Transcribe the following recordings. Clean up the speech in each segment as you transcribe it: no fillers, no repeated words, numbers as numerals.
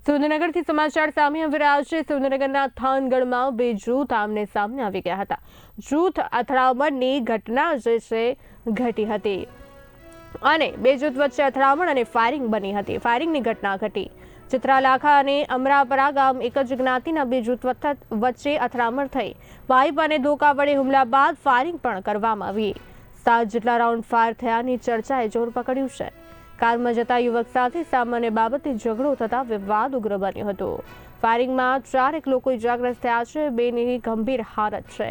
સુરેન્દ્રનગરથી સમાચાર સામે આવી રહ્યા છે। સુરેન્દ્રનગરના થાનગઢમાં બે જૂથ આમને સામને આવી ગયા હતા। જૂથ અથડામણની ઘટના જે છે ઘટી હતી અને બે જૂથ વચ્ચે અથડામણ અને ફાયરિંગ બની હતી। ફાયરિંગની ઘટના ઘટી। ચિત્રાલાખા અને અમરાપરા ગામ એક જ જ્ઞાતિના બે જૂથ વચ્ચે અથડામણ થઈ। પાઇપ અને ધોકા વડે હુમલા બાદ ફાયરિંગ પણ કરવામાં આવી। 7 જેટલા રાઉન્ડ ફાયર થયાની ચર્ચાએ જોર પકડ્યું છે। કારમાં જતા યુવક સાથે સામાન્ય બાબતે ઝઘડો થતા વિવાદ ઉગ્ર બન્યો હતો। ફાયરિંગમાં 4 લોકો ઇજાગ્રસ્ત થયા છે, 2ની ગંભીર હાલત છે।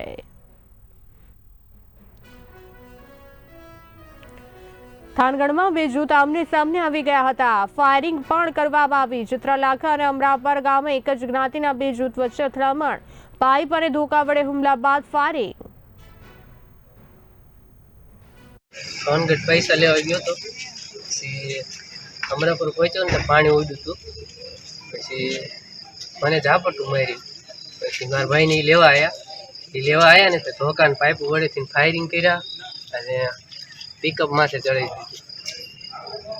થાનગઢમાં બે જૂથ આમને સામને આવી ગયા હતા। ફાયરિંગ પણ કરવામાં આવી। ચિત્રાલાખા અને અમરાપર ગામે એક જ જ્ઞાતિના બે જૂથ વચ્ચે અથડામણ। પાઇપ અને ધોકા વડે હુમલા બાદ ફાયરિંગ। થાનગઢ પૈસા લેવા ગયો તો પછી અમરાપુર પહોંચ્યો ને પાણી ઉડ્યું હતું। પછી મને ઝાપટું મારી। પછી મારા ભાઈને લેવા આવ્યા ને તો ધોકાને પાઇપ વડેથી ફાયરિંગ કર્યા અને પિકઅપ માથે ચડાવી દીધી।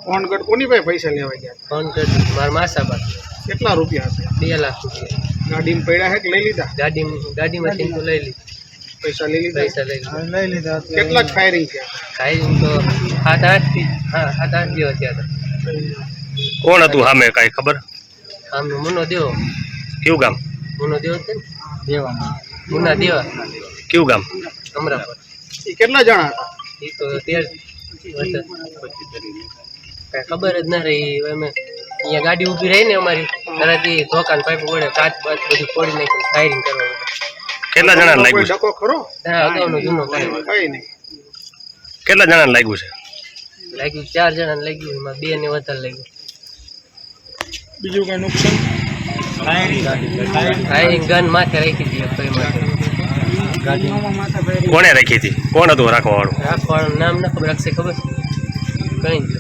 થાનગઢ કોની પાસે પૈસા લેવા ગયા? થાનગઢ મારા માસા પાસે। કેટલા રૂપિયા હતા? 2 લાખ રૂપિયા ગાડીમાં પડ્યા હે કે લઈ લીધા? ગાડીમાંથી તો લઈ લીધી। પૈસા લઈ લીધા? કેટલા ફાયરિંગ થયા? ફાયરિંગ તો 7-8 જેવા થયા હતા। કોણ હતું સામે કઈ ખબર? આમનો મુનો દેવો। કયું ગામ? મુનો દેવો છે ને મુના દેવા। કયું ગામ? અમરાપર। એ કેટલા જણા હતા? એ તો 13 કઈ ખબર જ ના રહી। અમે અહીંયા ગાડી ઊભી રહી ને અમારી તરત ધોકાન પાઇપ વડે કાચ બાચ બધું ફોડી નાખી ફાયરિંગ કરવા માટે। કેટલા જણા કોઈ લાગ્યું છે? ડકો ખરો? હા, અગાઉનો જૂનો કઈ નહીં। કેટલા જણા લાગ્યું છે? લાગ્યું 4 જણાને લાગ્યું, એમાં 2 ને વધારે લાગ્યું। બીજું કઈ નુકસાન? ફાયરિંગ ગન માથે રાખી હતી કોઈ માથે। કોણે રાખી હતી? કોણ હતું રાખવા વાળું? રાખવાનું નામ ના ખબર, રાખશે ખબર કઈ જ